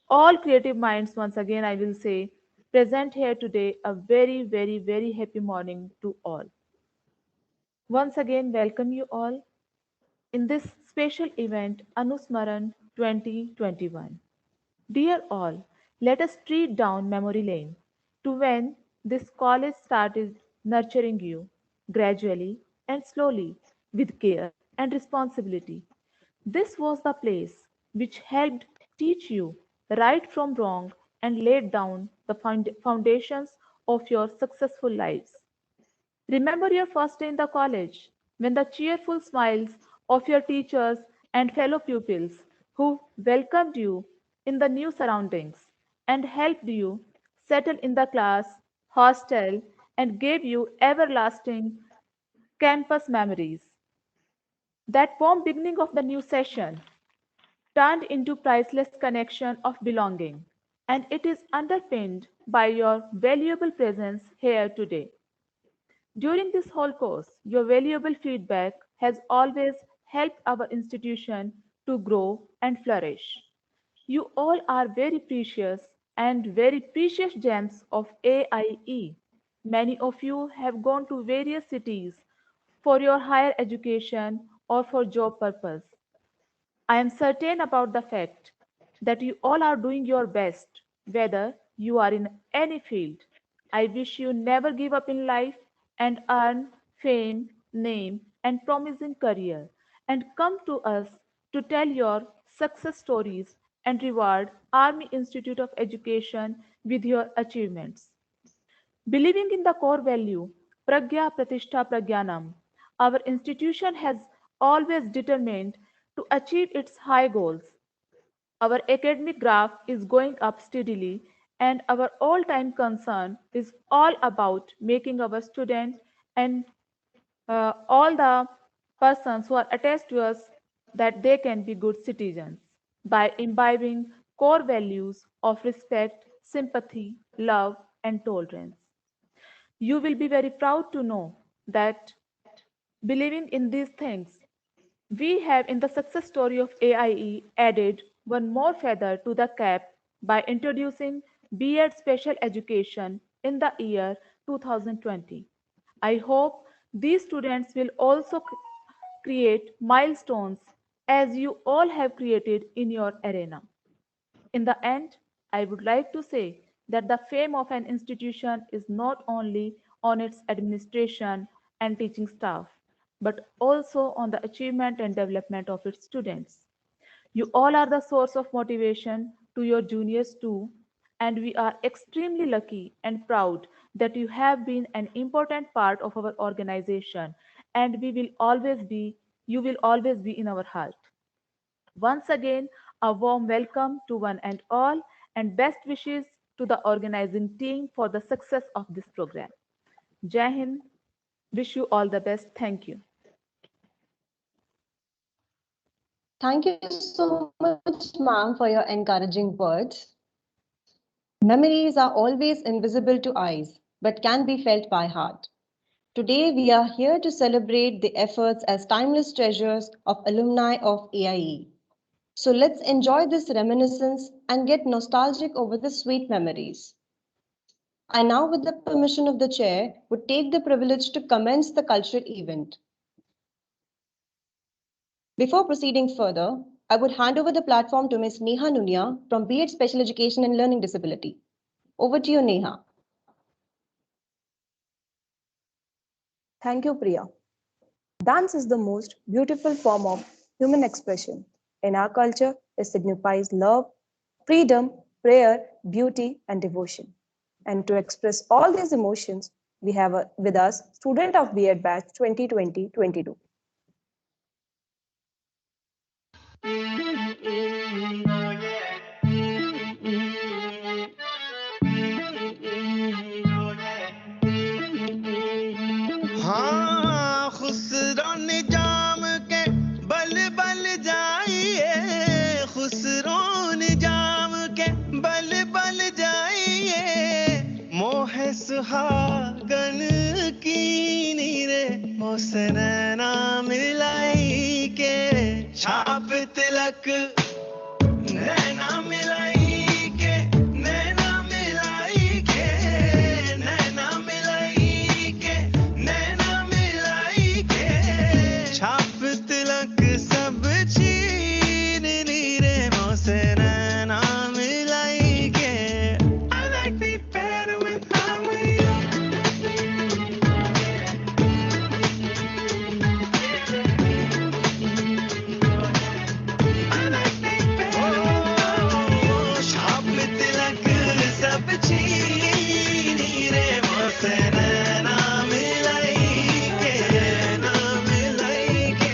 all creative minds, once again, I will say, present here today, a very, very, very happy morning to all. Once again, welcome you all in this special event, Anusmaran 2021. Dear all, let us treat down memory lane to when this college started nurturing you gradually and slowly with care and responsibility. This was the place which helped teach you right from wrong and laid down the foundations of your successful lives. Remember your first day in the college when the cheerful smiles of your teachers and fellow pupils who welcomed you in the new surroundings and helped you settle in the class, hostel, and gave you everlasting campus memories. That warm beginning of the new session turned into priceless connection of belonging, and it is underpinned by your valuable presence here today. During this whole course, your valuable feedback has always helped our institution to grow and flourish. You all are very precious and very precious gems of AIE. Many of you have gone to various cities for your higher education or for job purpose. I am certain about the fact that you all are doing your best, whether you are in any field. I wish you never give up in life and earn fame, name, and promising career, and come to us to tell your success stories and reward Army Institute of Education with your achievements. Believing in the core value, Pragya Pratishtha Pragyanam, our institution has always determined to achieve its high goals. Our academic graph is going up steadily, and our all time concern is all about making our students and all the persons who are attached to us that they can be good citizens by imbibing core values of respect, sympathy, love, and tolerance. You will be very proud to know that believing in these things, we have in the success story of AIE added one more feather to the cap by introducing B.Ed Special Education in the year 2020. I hope these students will also create milestones as you all have created in your arena. In the end, I would like to say that the fame of an institution is not only on its administration and teaching staff, but also on the achievement and development of its students. You all are the source of motivation to your juniors too, and we are extremely lucky and proud that you have been an important part of our organization, and you will always be in our heart. Once again, a warm welcome to one and all, and best wishes to the organizing team for the success of this program. Jai Hind, wish you all the best. Thank you. Thank you so much, ma'am, for your encouraging words. Memories are always invisible to eyes, but can be felt by heart. Today, we are here to celebrate the efforts as timeless treasures of alumni of AIE. So let's enjoy this reminiscence and get nostalgic over the sweet memories. I now, with the permission of the chair, would take the privilege to commence the cultural event. Before proceeding further, I would hand over the platform to Ms. Neha Nunia from B.Ed Special Education and Learning Disability. Over to you, Neha. Thank you, Priya. Dance is the most beautiful form of human expression. In our culture, it signifies love, freedom, prayer, beauty, and devotion. And to express all these emotions, we have with us student of B.Ed batch 2020-22. हाँ खुसरो निजाम के बल बल जाइए खुसरो निजाम के बल बल जाइए मोह सुहागन की नीरे मोहसन नाम मिलाई के छाप तिलक नैना मिलाई नीरे मोसे नैना मिलाई के नैना मिलाई के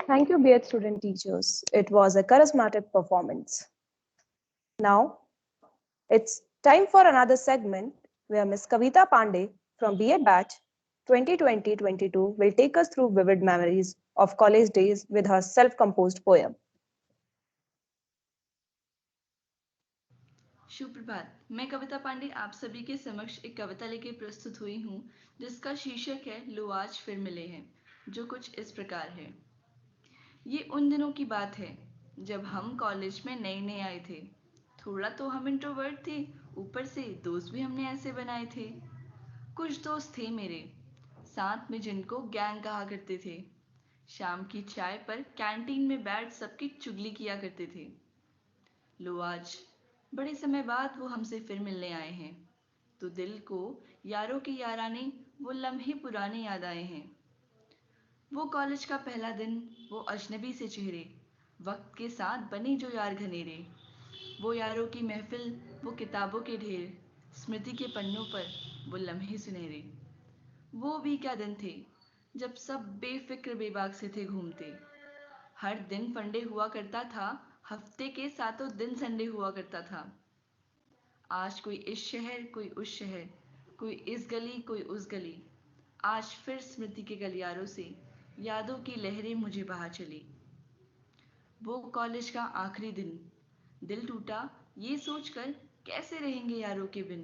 Thank you, BEd student teachers. It was a charismatic performance. Now, it's time for another segment where Ms. Kavita Pandey from BA Batch 2020-22 will take us through vivid memories of college days with her self-composed poem. सुप्रभात। मैं कविता पांडे आप सभी के समक्ष एक कविता लेके प्रस्तुत हुई हूँ जिसका शीर्षक है लो आज फिर मिले हैं, जो कुछ इस प्रकार है। ये उन दिनों की बात है जब हम कॉलेज में नए नए आए थे। थोड़ा तो हम इंट्रोवर्ट थे, ऊपर से दोस्त भी हमने ऐसे बनाए थे। कुछ दोस्त थे मेरे साथ में जिनको गैंग कहा करते थे। शाम की चाय पर कैंटीन में बैठ सबकी चुगली किया करते थे। लो आज बड़े समय बाद वो हमसे फिर मिलने आए हैं, तो दिल को यारों के याराने वो लम्हे पुराने याद आए हैं। वो कॉलेज का पहला दिन, वो अजनबी से चेहरे, वक्त के साथ बने जो यार घनेरे। वो यारों की महफिल, वो किताबों के ढेर, स्मृति के पन्नों पर वो लम्हे सुनहरे। वो भी क्या दिन थे जब सब बेफिक्र बेबाक से थे घूमते। हर दिन फंडे हुआ करता था, हफ्ते के सातों दिन संडे हुआ करता था। आज कोई इस शहर, कोई उस शहर, कोई इस गली, कोई उस गली। आज फिर स्मृति के गलियारों से यादों की लहरें मुझे बहा चली। वो कॉलेज का आखिरी दिन, दिल टूटा ये सोचकर कैसे रहेंगे यारों के बिन।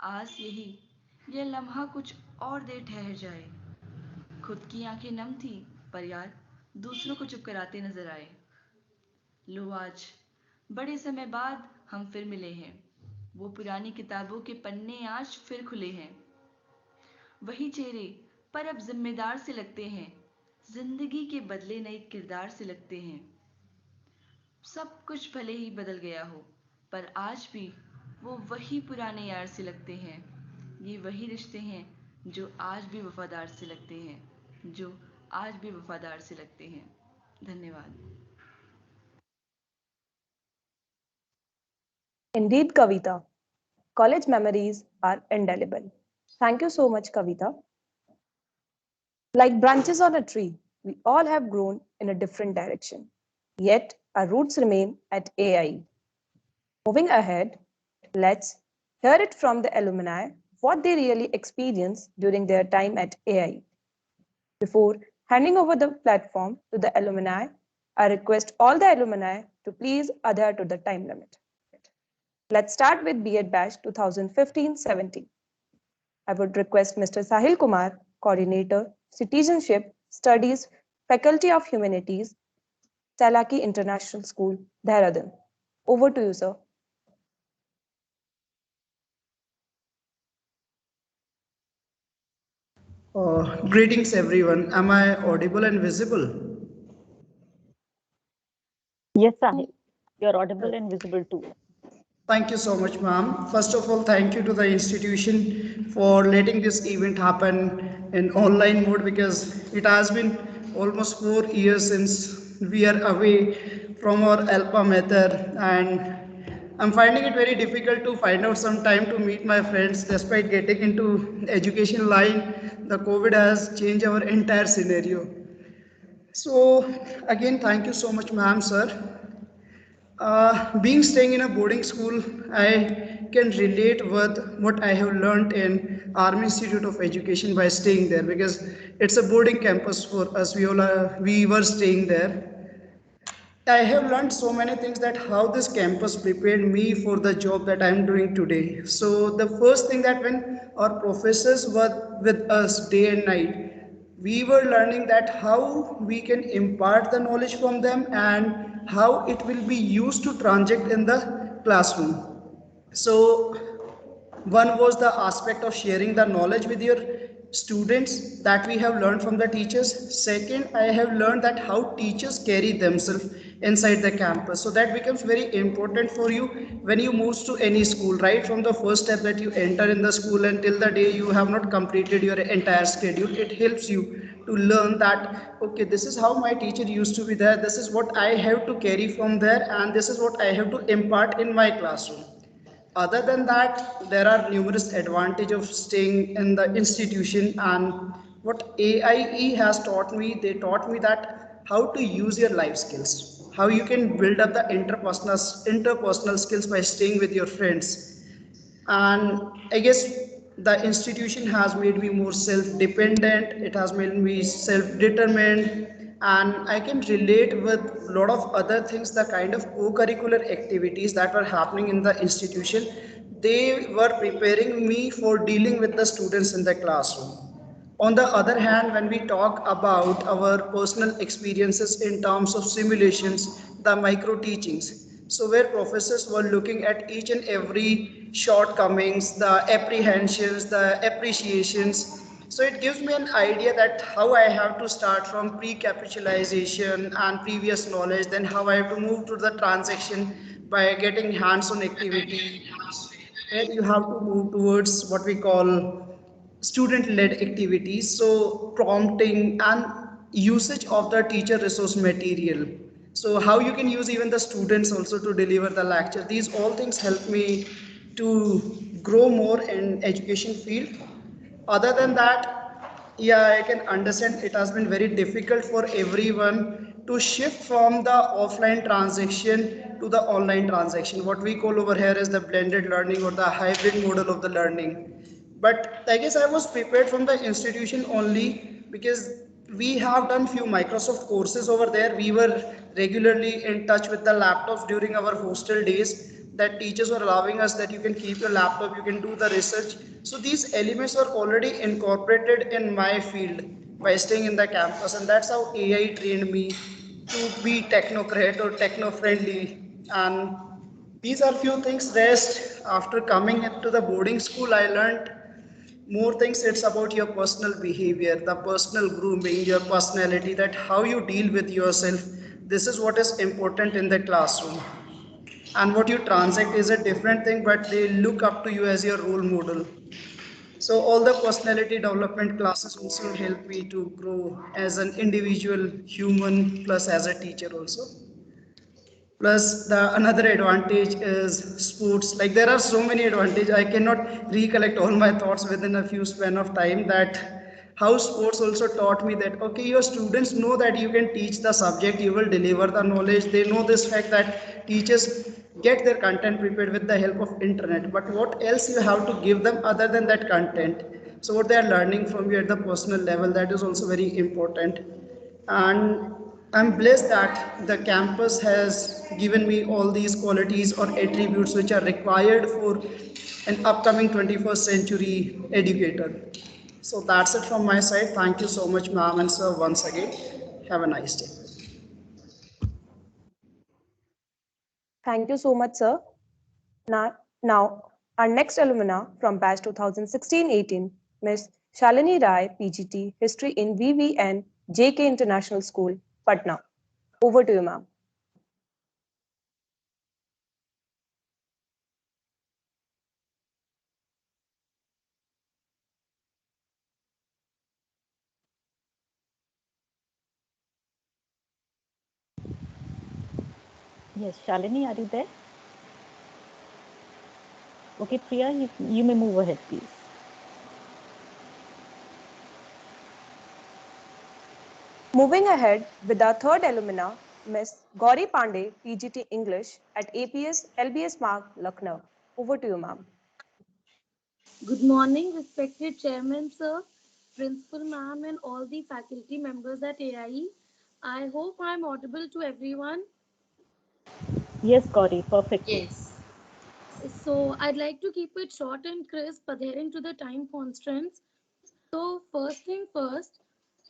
आज यही यह लम्हा कुछ और देर ठहर जाए। खुद की आंखें नम थी, पर यार दूसरों को चुप कराते नजर आए। लो आज बड़े समय बाद हम फिर मिले हैं। वो पुरानी किताबों के पन्ने आज फिर खुले हैं। वही चेहरे पर अब जिम्मेदार से लगते हैं। जिंदगी के बदले नए किरदार से लगते हैं। सब कुछ भले ही बदल गया हो, पर आज भी वो वही पुराने यार से लगते हैं। ये वही रिश्ते हैं जो आज भी वफादार से लगते हैं, जो आज भी वफादार से लगते हैं। धन्यवाद। Indeed, Kavita, college memories are indelible. Thank you so much, Kavita. Like branches on a tree, we all have grown in a different direction. Yet our roots remain at AI. Moving ahead, let's hear it from the alumni what they really experienced during their time at AI. Before handing over the platform to the alumni, I request all the alumni to please adhere to the time limit. Let's start with B.Ed Batch 2015-17. I would request Mr. Sahil Kumar, Coordinator, Citizenship, Studies, Faculty of Humanities, Salaki International School, Dehradun. Over to you, sir. Greetings everyone. Am I audible and visible? Yes, Sahil, you're audible and visible too. Thank you so much, ma'am. First of all, thank you to the institution for letting this event happen in online mode because it has been almost 4 years since we are away from our alpha method, and I'm finding it very difficult to find out some time to meet my friends despite getting into education line. The COVID has changed our entire scenario. So again, thank you so much, ma'am, sir. Being staying in a boarding school, I can relate with what I have learned in Army Institute of Education by staying there because it's a boarding campus for us. We were staying there. I have learned so many things that how this campus prepared me for the job that I'm doing today. So the first thing that when our professors were with us day and night, we were learning that how we can impart the knowledge from them and how it will be used to transact in the classroom. So one was the aspect of sharing the knowledge with your students that we have learned from the teachers. Second, I have learned that how teachers carry themselves inside the campus. So that becomes very important for you when you move to any school, right from the first step that you enter in the school until the day you have not completed your entire schedule. It helps you to learn that okay, this is how my teacher used to be there, this is what I have to carry from there, and this is what I have to impart in my classroom. Other than that, there are numerous advantages of staying in the institution, and what AIE has taught me, they taught me that how to use your life skills, how you can build up the interpersonal skills by staying with your friends. And I guess the institution has made me more self-dependent, it has made me self-determined, and I can relate with a lot of other things. The kind of co-curricular activities that were happening in the institution, they were preparing me for dealing with the students in the classroom. On the other hand, when we talk about our personal experiences in terms of simulations, the micro teachings, so where professors were looking at each and every shortcomings, the apprehensions, the appreciations. So it gives me an idea that how I have to start from pre-capitalization and previous knowledge, then how I have to move to the transaction by getting hands-on activity, where you have to move towards what we call student-led activities, so prompting and usage of the teacher resource material, so how you can use even the students also to deliver the lecture. These all things help me to grow more in education field. Other than that, yeah, I can understand it has been very difficult for everyone to shift from the offline transaction to the online transaction. What we call over here is the blended learning or the hybrid model of the learning. But I guess I was prepared from the institution only because we have done few Microsoft courses over there. We were regularly in touch with the laptops during our hostel days, that teachers were allowing us that you can keep your laptop, you can do the research. So these elements are already incorporated in my field by staying in the campus, and that's how AI trained me to be technocrat or techno friendly. And these are few things. Rest, after coming into the boarding school, I learned more things. It's about your personal behavior, the personal grooming, your personality, that how you deal with yourself. This is what is important in the classroom. And what you transact is a different thing, but they look up to you as your role model. So all the personality development classes also help me to grow as an individual human plus as a teacher also. Plus the another advantage is sports. Like there are so many advantages, I cannot recollect all my thoughts within a few span of time, that how sports also taught me that okay, your students know that you can teach the subject, you will deliver the knowledge. They know this fact that teachers get their content prepared with the help of internet, but what else you have to give them other than that content. So what they are learning from you at the personal level, that is also very important. And I'm blessed that the campus has given me all these qualities or attributes which are required for an upcoming 21st century educator. So that's it from my side. Thank you so much, ma'am and sir, once again. Have a nice day. Thank you so much, sir. Now, our next alumna from batch 2016-18, Ms. Shalini Rai, PGT, History in VVN, JK International School, Patna. Over to you, ma'am. Yes, Shalini, are you there? Okay, Priya, you may move ahead, please. Moving ahead with our third alumna, Ms. Gauri Pandey, PGT English at APS LBS Mark, Lucknow. Over to you, ma'am. Good morning, respected Chairman Sir, Principal Ma'am, and all the faculty members at AIE. I hope I'm audible to everyone. Yes, Gauri, perfectly. Yes. So, I'd like to keep it short and crisp, adhering to the time constraints. So, first thing first,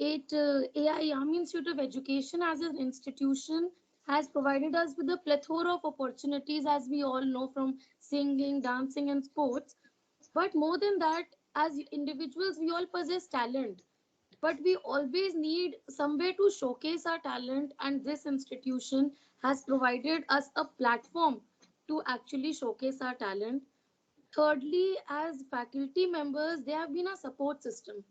AIE Army Institute of Education as an institution has provided us with a plethora of opportunities, as we all know, from singing, dancing, and sports. But more than that, as individuals, we all possess talent. But we always need somewhere to showcase our talent, and this institution has provided us a platform to actually showcase our talent. Thirdly, as faculty members, they have been a support system.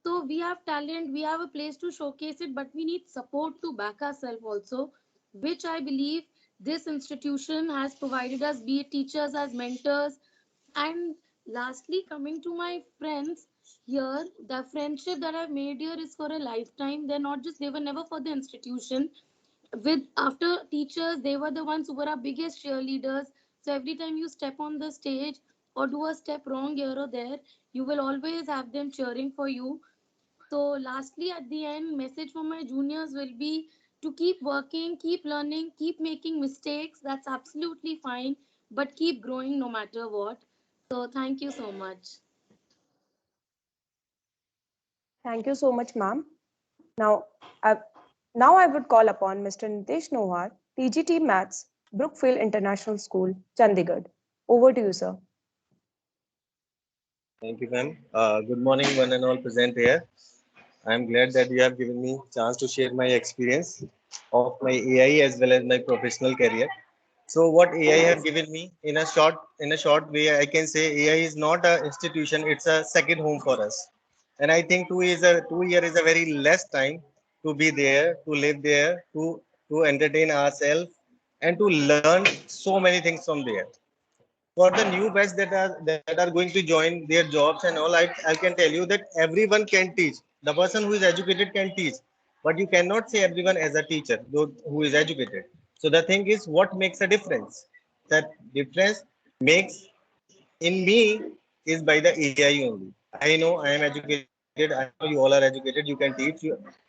So we have talent, we have a place to showcase it, but we need support to back ourselves also, which I believe this institution has provided us, be it teachers as mentors. And lastly, coming to my friends here, the friendship that I've made here is for a lifetime. They're not just, they were never for the institution. With after teachers, they were the ones who were our biggest cheerleaders. So every time you step on the stage or do a step wrong here or there, you will always have them cheering for you. So, lastly, at the end, message for my juniors will be to keep working, keep learning, keep making mistakes. That's absolutely fine, but keep growing no matter what. So, thank you so much. Thank you so much, ma'am. Now, I, now I would call upon Mr. Nitesh Nohar, TGT Maths, Brookfield International School, Chandigarh. Over to you, sir. Thank you, ma'am. Good morning, one and all present here. I'm glad that you have given me chance to share my experience of my AI as well as my professional career. So, what AI have given me in a short way, I can say AI is not an institution; it's a second home for us. And I think 2 year is a very less time to be there, to live there, to entertain ourselves, and to learn so many things from there. For the new batch that are going to join their jobs and all, I can tell you that everyone can teach. The person who is educated can teach, but you cannot say everyone as a teacher who is educated. So the thing is, what makes a difference? That difference makes in me is by the AI only. I know I am educated. I know you all are educated. You can teach.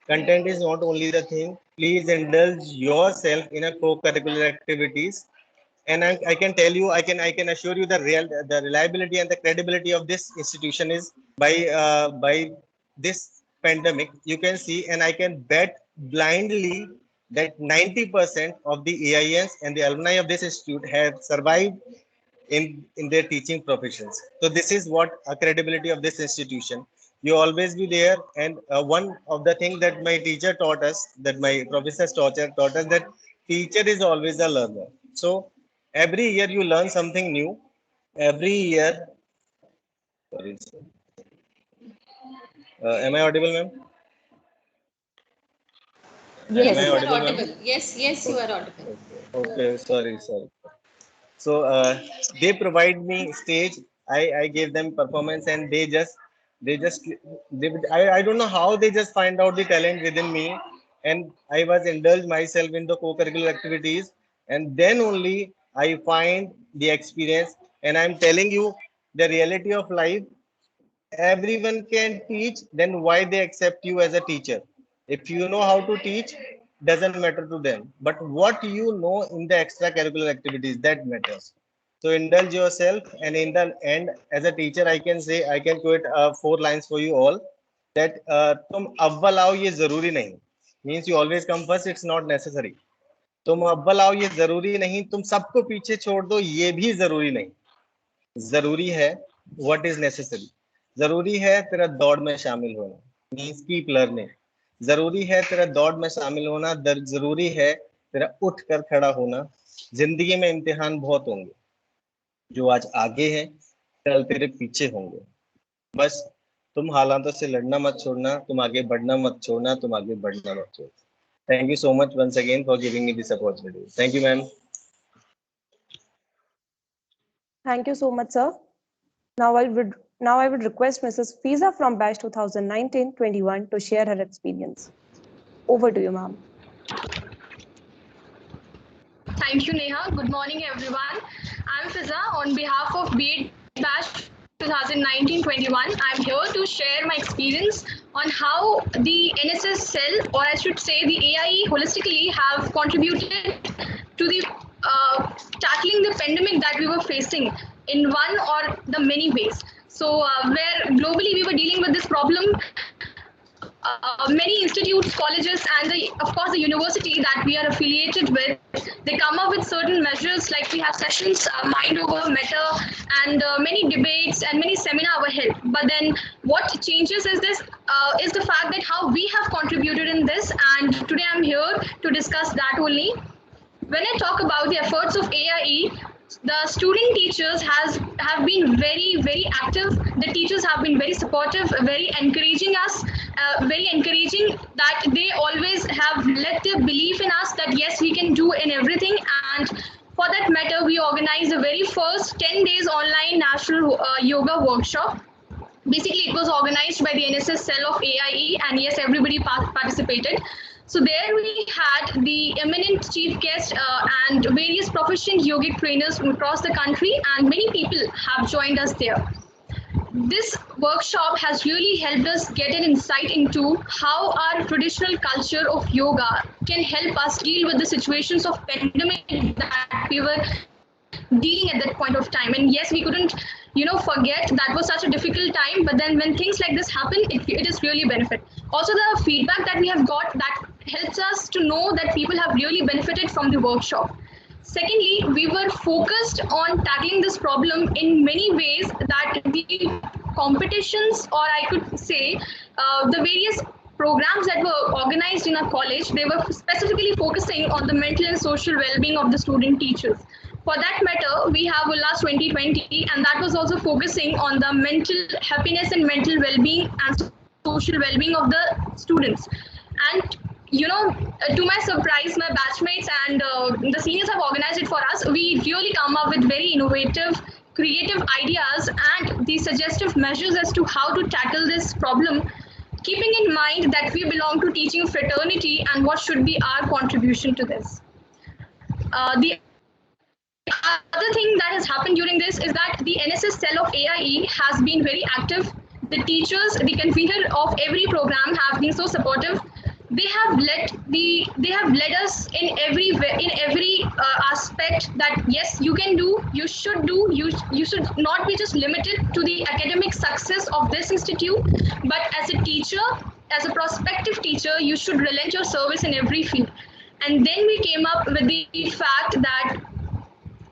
Content is not only the thing. Please indulge yourself in a co-curricular activities, and I can tell you, I can assure you the reliability and the credibility of this institution is by this pandemic. You can see, and I can bet blindly that 90% of the AINs and the alumni of this institute have survived in their teaching professions. So this is what a credibility of this institution. You always be there, and one of the things that my teacher taught us, that my professors taught us, that teacher is always a learner. So every year you learn something new. Every year, sorry, am I audible, ma'am? Yes, Am Yes, I you Nitesh. are audible, ma'am? audible. Yes, yes, you are audible. Okay, okay, sorry. So they provide me stage. I gave them performance, and I don't know how they just find out the talent within me, and I was indulged myself in the co-curricular activities, and then only I find the experience. And I'm telling you the reality of life. Everyone can teach. Then why they accept you as a teacher? If you know how to teach, doesn't matter to them. But what you know in the extracurricular activities, that matters. So indulge yourself, and in the end, as a teacher, I can say, I can quote 4 lines for you all, that तुम अव्वल आओ ये जरूरी नहीं, means you always come first, it's not necessary. तुम अव्वल आओ ये जरूरी नहीं, तुम सबको पीछे छोड़ दो ये भी जरूरी नहीं. जरूरी है, what is necessary, जरूरी है तेरा दौड़ में शामिल होना, means keep learning. जरूरी है तेरा दौड़ में शामिल होना, जरूरी है तेरा उठ कर खड़ा होना. जिंदगी में इम्तिहान बहुत होंगे, जो आज आगे हैं कल तेरे पीछे होंगे. बस तुम हालातों से लड़ना मत छोड़ना, तुम आगे बढ़ना मत छोड़ना, तुम आगे बढ़ना मत छोड़ना. Thank you so much once again for giving me this opportunity. Thank you, ma'am. Thank you so much, sir. Now I would request Mrs. Fiza from batch 2019-21 to share her experience. Over to you, ma'am. Thank you, Neha. Good morning, everyone. I'm Fiza on behalf of BEd Batch 2019-21. I'm here to share my experience on how the NSS cell, or I should say the AIE, holistically have contributed to the tackling the pandemic that we were facing in one or the many ways. So, where globally we were dealing with this problem, many institutes, colleges, and of course the university that we are affiliated with, they come up with certain measures, like we have sessions, mind over matter, and many debates and many seminars were held. But then what changes is this, is the fact that how we have contributed in this, and today I'm here to discuss that only. When I talk about the efforts of AIE, the student teachers have been very active. The teachers have been very supportive, very encouraging us, very encouraging, that they always have let their belief in us that yes, we can do in everything. And for that matter, we organized the very first 10 days online national yoga workshop. Basically, it was organized by the NSS cell of AIE, and yes, everybody participated. So there we had the eminent chief guest and various proficient yogic trainers from across the country, and many people have joined us there. This workshop has really helped us get an insight into how our traditional culture of yoga can help us deal with the situations of pandemic that we were dealing at that point of time. And yes, we couldn't forget that was such a difficult time, but then when things like this happen, it is really benefit. Also, the feedback that we have got, that helps us to know that people have really benefited from the workshop. Secondly, we were focused on tackling this problem in many ways, that the competitions, or I could say the various programs that were organized in our college, they were specifically focusing on the mental and social well-being of the student teachers. For that matter, we have Ullas 2020, and that was also focusing on the mental happiness and mental well-being and social well-being of the students. And to my surprise, my batchmates and the seniors have organized it for us. We really come up with very innovative, creative ideas and the suggestive measures as to how to tackle this problem, keeping in mind that we belong to teaching fraternity and what should be our contribution to this. The other thing that has happened during this is that the NSS cell of AIE has been very active. The teachers, the convener of every program, have been so supportive. They have led us in every aspect, that yes, you can do, you should do, you should not be just limited to the academic success of this institute, but as a teacher, as a prospective teacher, you should relent your service in every field. And then we came up with the fact that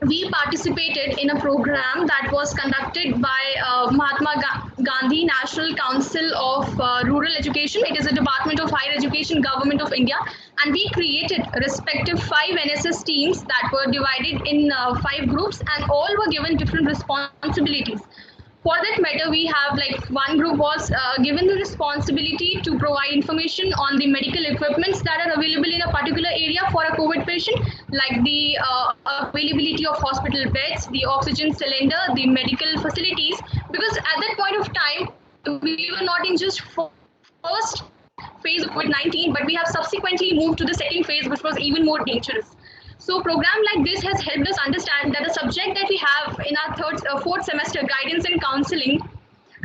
we participated in a program that was conducted by Mahatma Gandhi National Council of Rural Education. It is a Department of Higher Education, Government of India, and we created respective 5 NSS teams that were divided in 5 groups, and all were given different responsibilities. For that matter, we have, like, one group was given the responsibility to provide information on the medical equipments that are available in a particular area for a COVID patient, like the availability of hospital beds, the oxygen cylinder, the medical facilities, because at that point of time, we were not in just first phase of COVID-19, but we have subsequently moved to the second phase, which was even more dangerous. So program like this has helped us understand that the subject that we have in our fourth semester, guidance and counseling,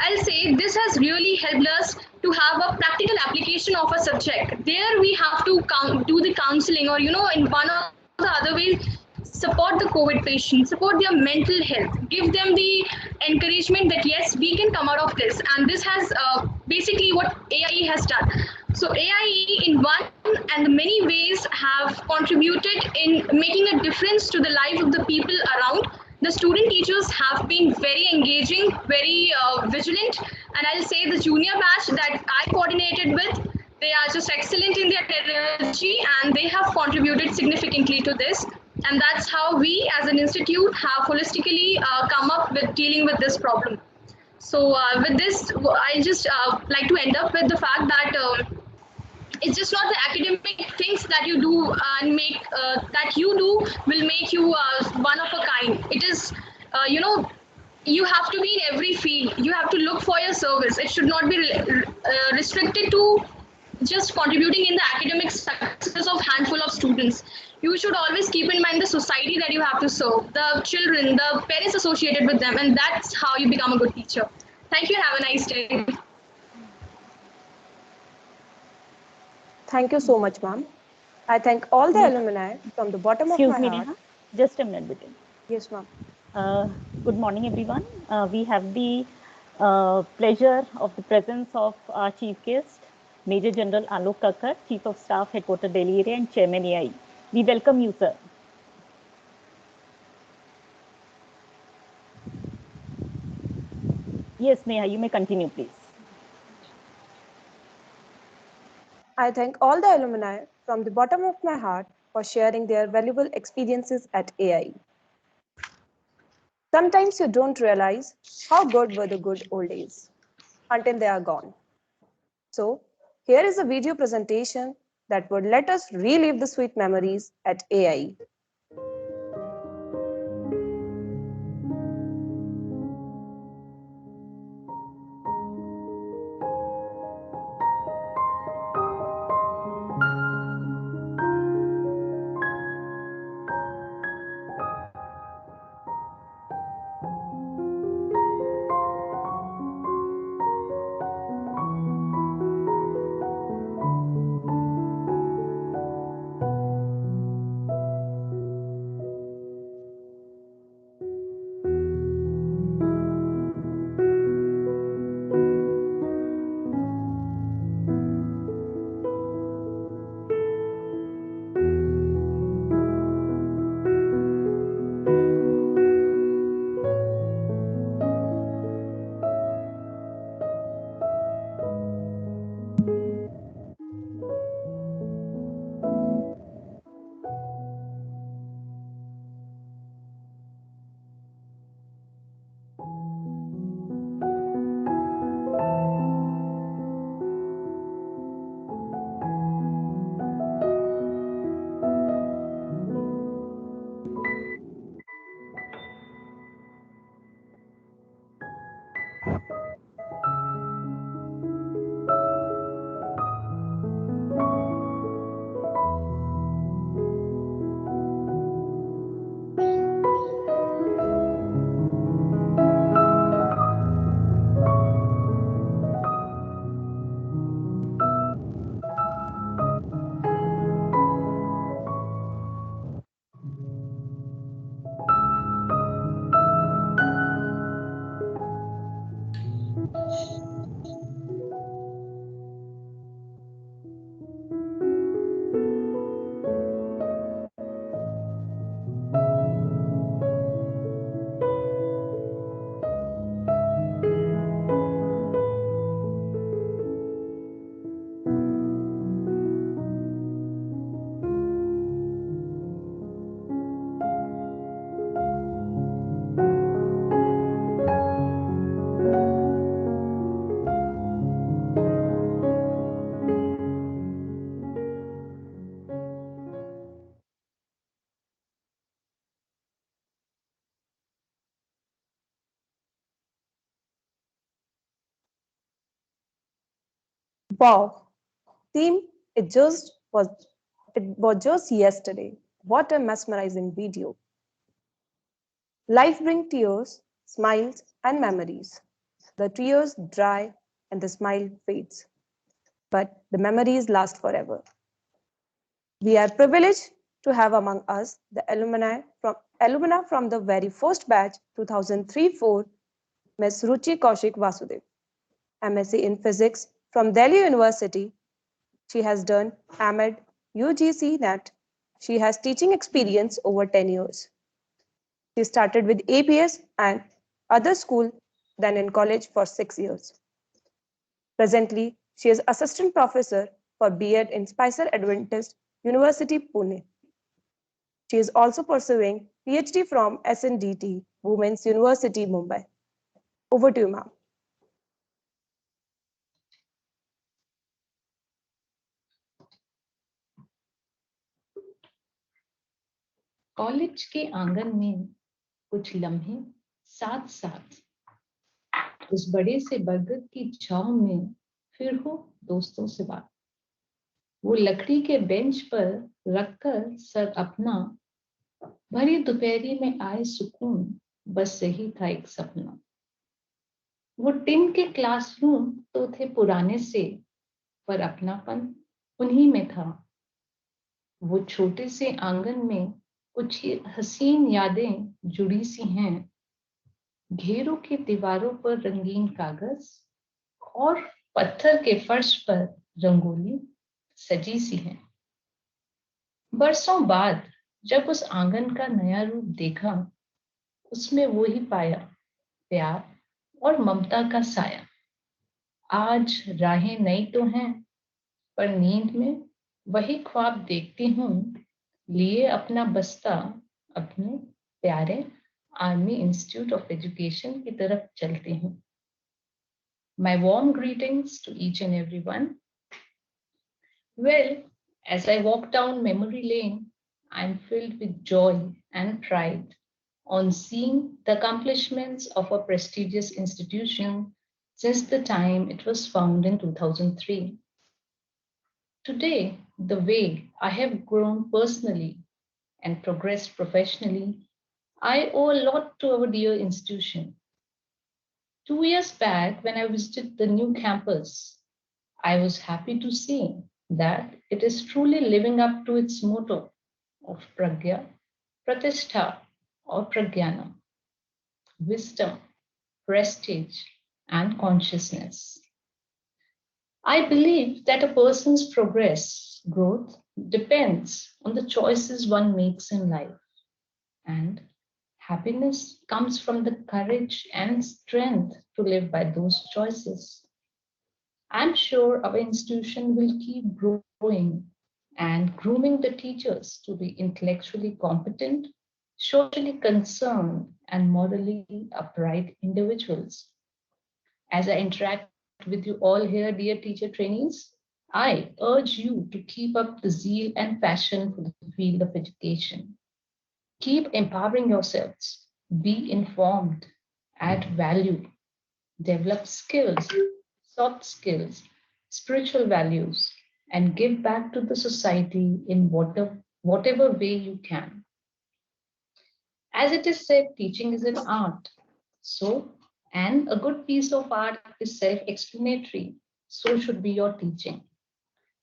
I'll say this has really helped us to have a practical application of a subject. There we have to do the counseling, or in one or the other way, support the COVID patients, support their mental health, give them the encouragement that yes, we can come out of this. And this has basically what AIE has done. So AIE in one and the many ways have contributed in making a difference to the life of the people around. The student teachers have been very engaging, very vigilant, and I'll say the junior batch that I coordinated with, they are just excellent in their energy and they have contributed significantly to this. And that's how we as an institute have holistically come up with dealing with this problem. So with this, I just like to end up with the fact that it's just not the academic things that you do and make that you do will make you one of a kind. It is, you have to be in every field. You have to look for your service. It should not be restricted to just contributing in the academic success of handful of students. You should always keep in mind the society that you have to serve, the children, the parents associated with them, and that's how you become a good teacher. Thank you. Have a nice day. Thank you so much, ma'am. I thank all the Neha, alumni from the bottom of excuse my me, heart. Neha. Just a minute, Bitin. Yes, ma'am. Good morning, everyone. We have the pleasure of the presence of our chief guest, Major General Alok Kakkar, Chief of Staff, Headquarters Delhi area and Chairman AI. We welcome you, sir. Yes, Neha, you may continue, please. I thank all the alumni from the bottom of my heart for sharing their valuable experiences at AI. Sometimes you don't realize how good were the good old days until they are gone. So, here is a video presentation that would let us relive the sweet memories at AI. Wow, team, it was just yesterday. What a mesmerizing video. Life brings tears, smiles, and memories. The tears dry and the smile fades, but the memories last forever. We are privileged to have among us the alumni from alumna from the very first batch 2003-4, Ms. Ruchi Kaushik Vasudev, MSc in Physics from Delhi University. She has done AMED, UGC NET. She has teaching experience over 10 years. She started with APS and other school, then in college for 6 years. Presently, she is assistant professor for B.Ed in Spicer Adventist University, Pune. She is also pursuing PhD from SNDT, Women's University, Mumbai. Over to you, ma'am. College के आंगन में कुछ लम्हे साथ साथ उस बड़े से बरगद की छांव में फिर हो दोस्तों से बात। वो लकड़ी के बेंच पर रखकर सर अपना, भरी दोपहरी में आए सुकून, बस यही था एक सपना। वो टिन के क्लासरूम तो थे पुराने से, पर अपनापन उन्हीं में था। वो छोटे से आंगन में कुछ हसीन यादें जुड़ी सी हैं, घेरों के दीवारों पर रंगीन कागज और पत्थर के फर्श पर रंगोली सजी सी हैं। बरसों बाद जब उस आंगन का नया रूप देखा, उसमें वो ही पाया प्यार और ममता का साया। आज राहें नई तो हैं, पर नींद में वही ख्वाब देखती हूँ, लिए अपना बस्ता अपने प्यारे आर्मी इंस्टीट्यूट ऑफ एजुकेशन की तरफ चलती हूँ। My warm greetings to each and everyone. Well, as I walk down memory lane, I'm filled with joy and pride on seeing the accomplishments of a prestigious institution since the time it was founded in 2003. Today, the way I have grown personally and progressed professionally, I owe a lot to our dear institution. 2 years back, when I visited the new campus, I was happy to see that it is truly living up to its motto of Pragya, Pratishtha, or Pragyana, wisdom, prestige, and consciousness. I believe that a person's growth, depends on the choices one makes in life. And happiness comes from the courage and strength to live by those choices. I'm sure our institution will keep growing and grooming the teachers to be intellectually competent, socially concerned, and morally upright individuals. As I interact with you all here, dear teacher trainees, I urge you to keep up the zeal and passion for the field of education. Keep empowering yourselves, be informed, add value, develop skills, soft skills, spiritual values, and give back to the society in whatever way you can. As it is said, teaching is an art. So, and a good piece of art is self-explanatory. So should be your teaching.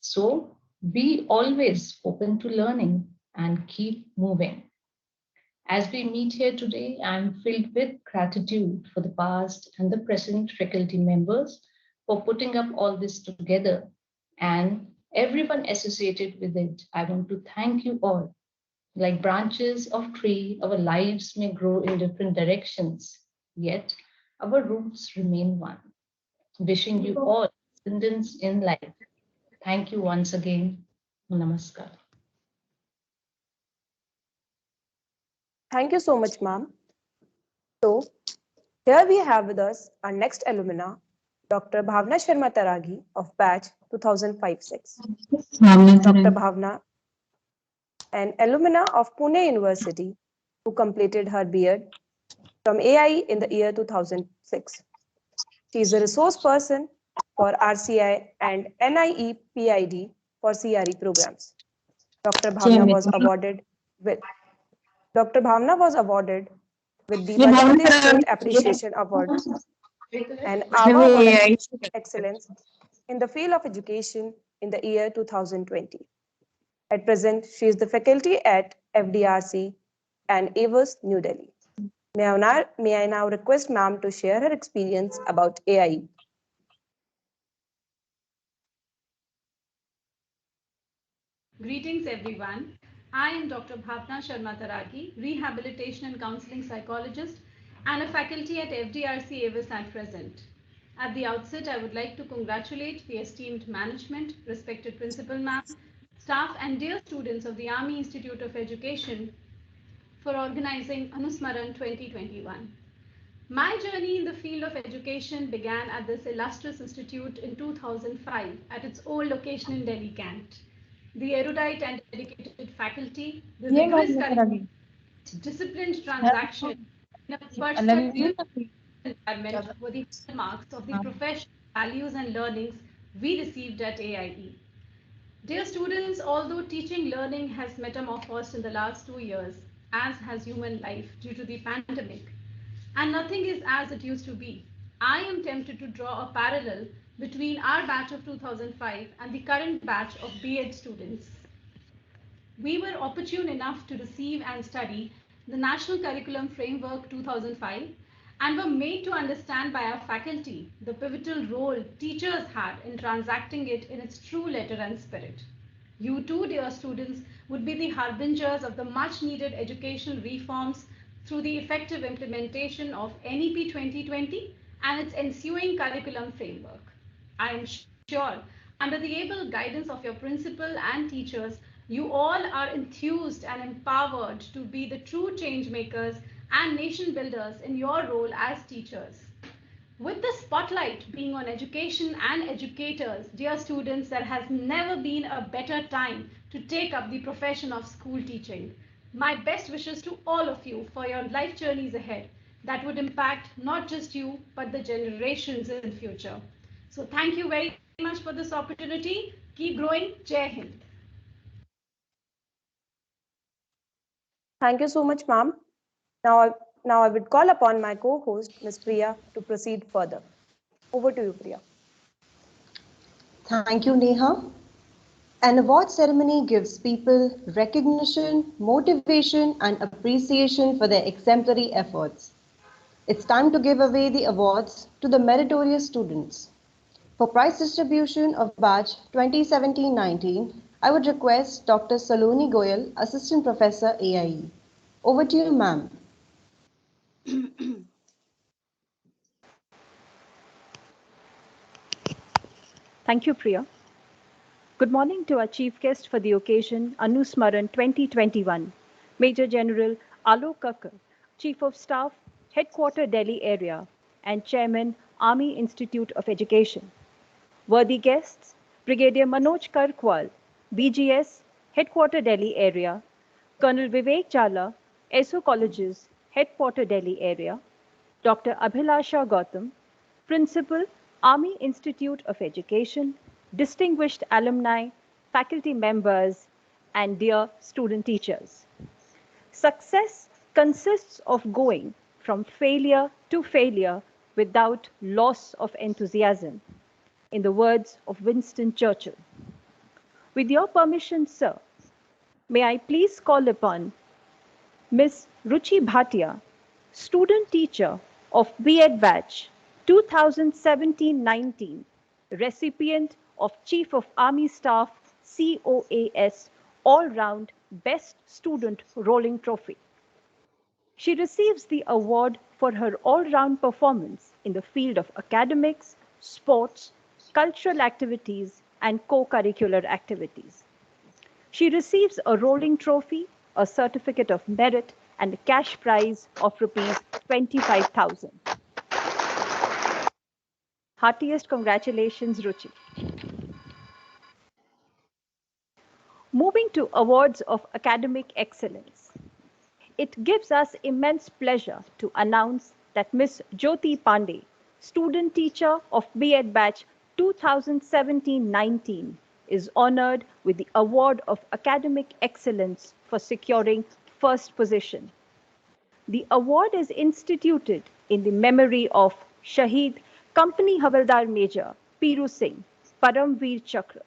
So be always open to learning and keep moving. As we meet here today, I'm filled with gratitude for the past and the present faculty members for putting up all this together and everyone associated with it. I want to thank you all. Like branches of tree, our lives may grow in different directions, yet our roots remain one. Wishing you all abundance in life. Thank you once again. Namaskar. Thank you so much, ma'am. So, here we have with us our next alumna, Dr. Bhavna Sharma Taragi of batch 2005-6. Dr. Bhavna, an alumna of Pune University, who completed her B.Ed from AI in the year 2006. She is a resource person for RCI and NIE PID for CRE programs. Dr. Bhavna was awarded with the Madhya Pradesh State Appreciation Award and AVA Award Excellence in the field of education in the year 2020. At present, she is the faculty at FDRC and Avers, New Delhi. May I now request ma'am to share her experience about AI? Greetings everyone. I am Dr. Bhavna Sharma Taraki, Rehabilitation and Counseling Psychologist and a faculty at FDRC Avis at present. At the outset, I would like to congratulate the esteemed management, respected principal ma'am, staff and dear students of the Army Institute of Education for organizing Anusmaran 2021. My journey in the field of education began at this illustrious institute in 2005 at its old location in Delhi, Kent. The erudite and dedicated faculty, the rigorous curriculum, disciplined transaction in a personal environment were the hallmarks of the professional values and learnings we received at AIE. Dear students, although teaching learning has metamorphosed in the last 2 years, as has human life due to the pandemic, and nothing is as it used to be, I am tempted to draw a parallel between our batch of 2005 and the current batch of B.Ed students. We were opportune enough to receive and study the National Curriculum Framework 2005 and were made to understand by our faculty the pivotal role teachers had in transacting it in its true letter and spirit. You too, dear students, would be the harbingers of the much needed educational reforms through the effective implementation of NEP 2020 and its ensuing curriculum framework. I am sure, under the able guidance of your principal and teachers, you all are enthused and empowered to be the true change makers and nation builders in your role as teachers. With the spotlight being on education and educators, dear students, there has never been a better time to take up the profession of school teaching. My best wishes to all of you for your life journeys ahead that would impact not just you but the generations in future. So thank you very much for this opportunity. Keep growing. Jai Hind. Thank you so much, ma'am. Now, now I would call upon my co-host, Ms. Priya, to proceed further. Over to you, Priya. Thank you, Neha. An award ceremony gives people recognition, motivation, and appreciation for their exemplary efforts. It's time to give away the awards to the meritorious students. For prize distribution of batch 2017-19, I would request Dr. Saloni Goyal, Assistant Professor AIE. Over to you, ma'am. Thank you, Priya. Good morning to our chief guest for the occasion, Anusmaran 2021, Major General Alok Kakkar, Chief of Staff, Headquarter Delhi Area, and Chairman, Army Institute of Education. Worthy guests, Brigadier Manoj Karkwal, BGS, Headquarter Delhi Area, Colonel Vivek Challa, SO Colleges, Headquarter Delhi Area, Dr. Abhilasha Gautam, Principal, Army Institute of Education, distinguished alumni, faculty members, and dear student teachers. Success consists of going from failure to failure without loss of enthusiasm, in the words of Winston Churchill. With your permission, sir, may I please call upon Ms. Ruchi Bhatia, student teacher of B.Ed batch 2017-19, recipient of Chief of Army Staff COAS All-Round Best Student Rolling Trophy. She receives the award for her all-round performance in the field of academics, sports, cultural activities, and co-curricular activities. She receives a rolling trophy, a certificate of merit, and a cash prize of rupees 25,000. Heartiest congratulations, Ruchi. Moving to awards of academic excellence. It gives us immense pleasure to announce that Ms. Jyoti Pandey, student teacher of B.Ed batch 2017-19, is honored with the Award of Academic Excellence for securing first position. The award is instituted in the memory of Shaheed Company Havaldar Major Piru Singh, Paramveer Chakra,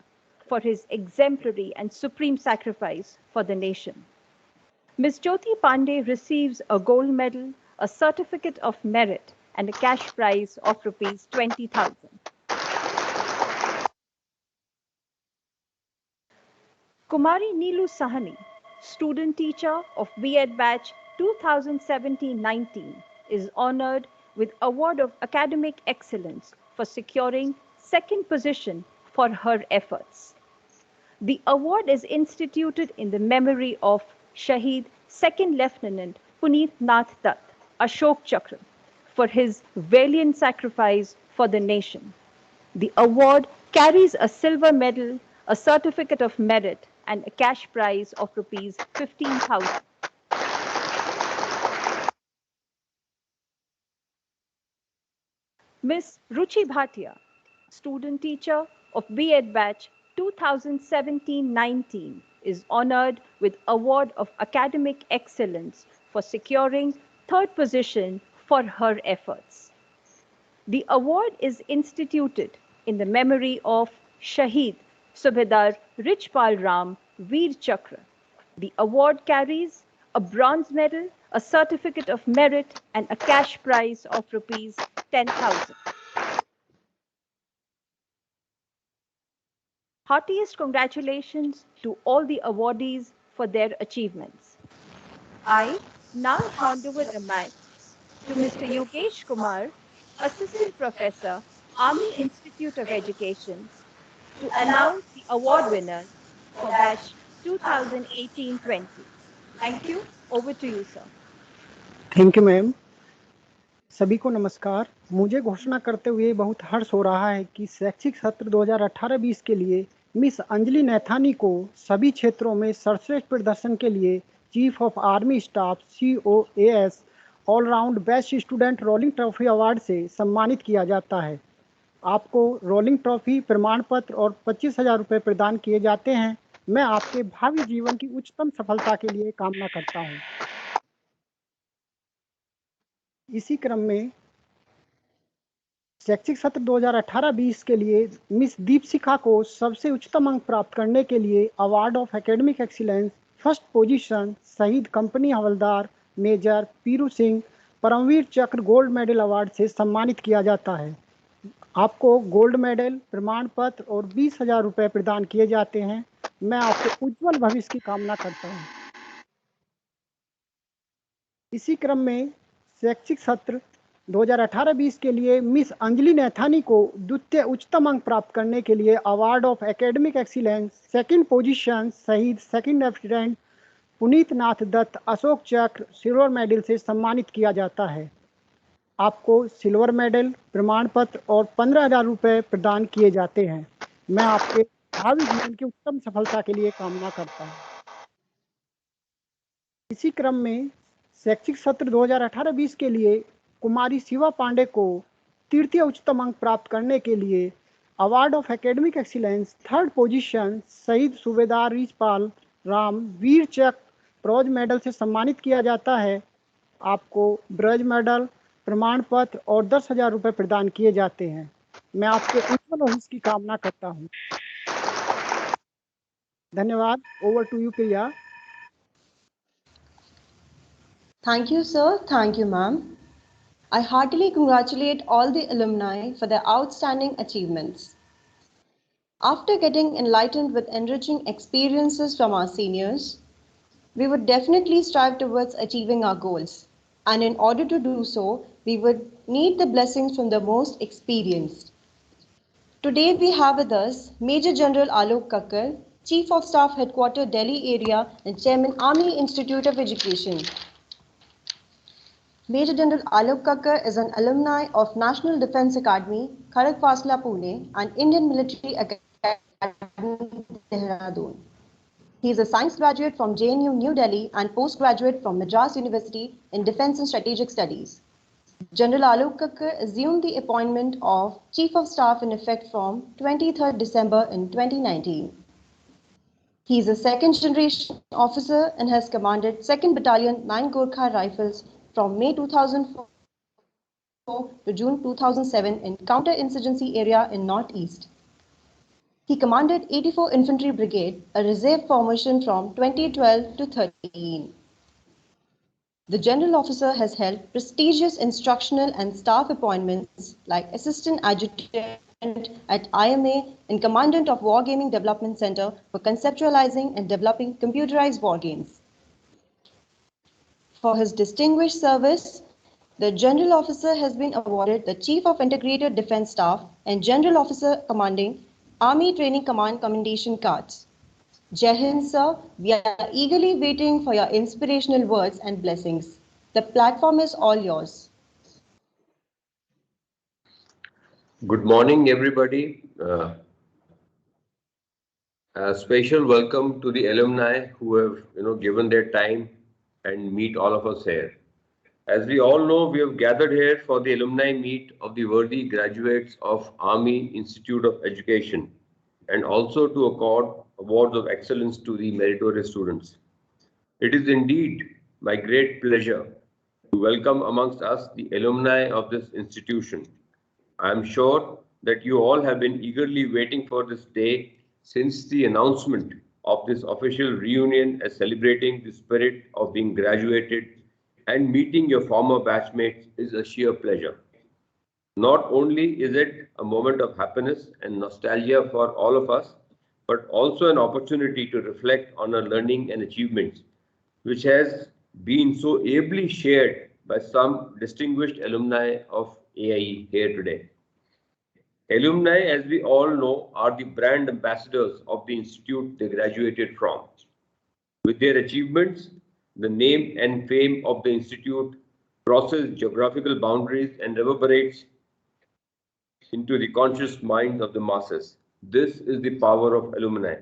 for his exemplary and supreme sacrifice for the nation. Ms. Jyoti Pandey receives a gold medal, a certificate of merit, and a cash prize of rupees 20,000. Kumari Neelu Sahani, student teacher of B.Ed batch 2017-19, is honored with Award of Academic Excellence for securing second position for her efforts. The award is instituted in the memory of Shaheed Second Lieutenant Puneet Nath Dutt, Ashok Chakra, for his valiant sacrifice for the nation. The award carries a silver medal, a certificate of merit, and a cash prize of rupees 15,000. Ms. Ruchi Bhatia, student teacher of B.Ed batch 2017-19, is honored with Award of Academic Excellence for securing third position for her efforts. The award is instituted in the memory of Shaheed Subedar Richpal Ram Veer Chakra. The award carries a bronze medal, a certificate of merit, and a cash prize of rupees 10,000. Heartiest congratulations to all the awardees for their achievements. I now hand over the mic to Mr. Yogesh Kumar, Assistant Professor, Army Institute of Education, to announce the award winners for batch 2018-20. Thank you. Over to you, sir. Thank you ma'am. सभी को नमस्कार। मुझे घोषणा करते हुए बहुत हर्ष हो रहा है कि शैक्षिक सत्र 2018-20 के लिए मिस अंजलि नैथानी को सभी क्षेत्रों में सर्वश्रेष्ठ प्रदर्शन के लिए chief of army staff COAS all round best student rolling trophy award से सम्मानित किया जाता है। आपको रोलिंग ट्रॉफी, प्रमाण पत्र और 25,000 रुपये प्रदान किए जाते हैं। मैं आपके भावी जीवन की उच्चतम सफलता के लिए कामना करता हूँ। इसी क्रम में शैक्षिक सत्र 2018-20 के लिए मिस दीपशिखा को सबसे उच्चतम अंक प्राप्त करने के लिए award of academic excellence first position शहीद कंपनी हवलदार मेजर पीरू सिंह परमवीर चक्र गोल्ड मेडल अवार्ड से सम्मानित किया जाता है। आपको गोल्ड मेडल, प्रमाण पत्र और 20,000 रुपये प्रदान किए जाते हैं। मैं आपके उज्जवल भविष्य की कामना करता हूँ। इसी क्रम में शैक्षिक सत्र 2018-20 के लिए मिस अंजलि नैथानी को द्वितीय उच्चतम अंक प्राप्त करने के लिए award of academic excellence second position शहीद सेकंड लेफ्टिनेंट पुनीत नाथ दत्त अशोक चक्र सिल्वर मेडल से सम्मानित किया जाता है। आपको सिल्वर मेडल, प्रमाण पत्र और 15,000 रुपये प्रदान किए जाते हैं। मैं आपके भावी जीवन की उत्तम सफलता के लिए कामना करता हूँ। इसी क्रम में शैक्षिक सत्र 2018-20 के लिए कुमारी शिवा पांडे को तृतीय उच्चतम अंक प्राप्त करने के लिए award of academic excellence third position शहीद सूबेदार रिचपाल राम वीर चक्र ब्रॉन्ज मेडल से सम्मानित किया जाता है। आपको ब्रॉन्ज मेडल, प्रमाण पत्र और 10,000 रुपये प्रदान किए जाते हैं। मैं आपके उज्जवल भविष्य की कामना करता हूँ। धन्यवाद। Over to you Priya. Thank you, sir. Thank you, ma'am. I heartily congratulate all the alumni for their outstanding achievements. After getting enlightened with enriching experiences from our seniors, we would definitely strive towards achieving our goals. And in order to do so, we would need the blessings from the most experienced. Today we have with us Major General Alok Kakkar, Chief of Staff Headquarters Delhi Area and Chairman Army Institute of Education. Major General Alok Kakkar is an alumni of National Defence Academy, Kharagpasla, Pune and Indian Military Academy, Dehradun. He is a science graduate from JNU New Delhi and postgraduate from Madras University in Defence and Strategic Studies. General Alok Kakkar assumed the appointment of Chief of Staff in effect from 23rd December in 2019. He is a second generation officer and has commanded 2nd Battalion 9 Gorkha Rifles from May 2004 to June 2007 in counter-insurgency area in Northeast. He commanded 84 Infantry Brigade, a reserve formation from 2012 to 13. The General Officer has held prestigious instructional and staff appointments like Assistant Adjutant at IMA and Commandant of Wargaming Development Center for conceptualizing and developing computerized war games. For his distinguished service, the General Officer has been awarded the Chief of Integrated Defense Staff and General Officer Commanding Army Training Command Commendation Cards. Jai Hind, sir, we are eagerly waiting for your inspirational words and blessings. The platform is all yours. Good morning, everybody. A special welcome to the alumni who have, given their time and meet all of us here. As we all know, we have gathered here for the alumni meet of the worthy graduates of Army Institute of Education and also to accord awards of excellence to the meritorious students. It is indeed my great pleasure to welcome amongst us the alumni of this institution. I am sure that you all have been eagerly waiting for this day since the announcement of this official reunion as celebrating the spirit of being graduated and meeting your former batchmates is a sheer pleasure. Not only is it a moment of happiness and nostalgia for all of us, but also an opportunity to reflect on our learning and achievements, which has been so ably shared by some distinguished alumni of AIE here today. Alumni, as we all know, are the brand ambassadors of the institute they graduated from. With their achievements, the name and fame of the institute crosses geographical boundaries and reverberates into the conscious minds of the masses. This is the power of alumni.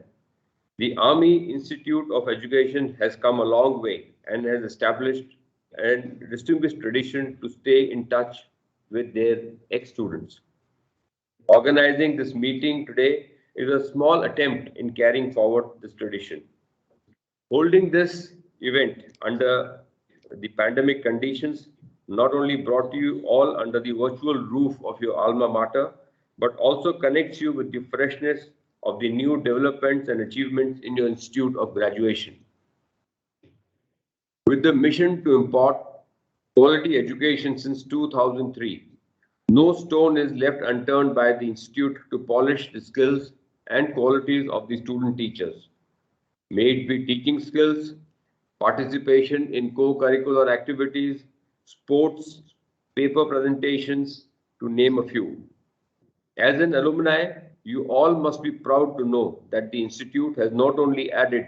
The Army Institute of Education has come a long way and has established a distinguished tradition to stay in touch with their ex-students. Organizing this meeting today is a small attempt in carrying forward this tradition. Holding this event under the pandemic conditions not only brought you all under the virtual roof of your alma mater, but also connects you with the freshness of the new developments and achievements in your institute of graduation. With the mission to impart quality education since 2003, no stone is left unturned by the institute to polish the skills and qualities of the student teachers. May it be teaching skills, participation in co-curricular activities, sports, paper presentations, to name a few. As an alumni, you all must be proud to know that the institute has not only added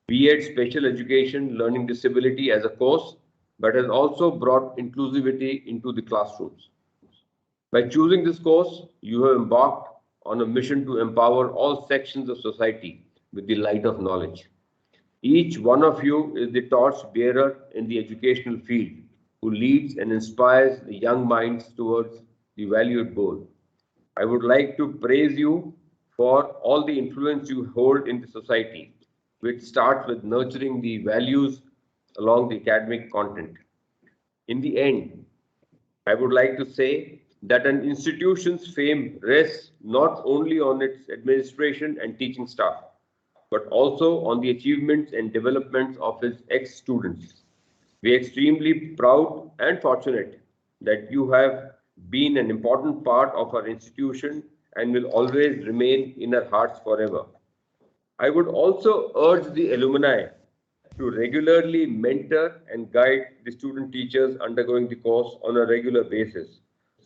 B.Ed Special Education Learning Disability as a course, but has also brought inclusivity into the classrooms. By choosing this course, you have embarked on a mission to empower all sections of society with the light of knowledge. Each one of you is the torch bearer in the educational field who leads and inspires the young minds towards the valued goal. I would like to praise you for all the influence you hold in the society, which starts with nurturing the values along the academic content. In the end, I would like to say that an institution's fame rests not only on its administration and teaching staff, but also on the achievements and developments of its ex-students. We are extremely proud and fortunate that you have been an important part of our institution and will always remain in our hearts forever. I would also urge the alumni to regularly mentor and guide the student teachers undergoing the course on a regular basis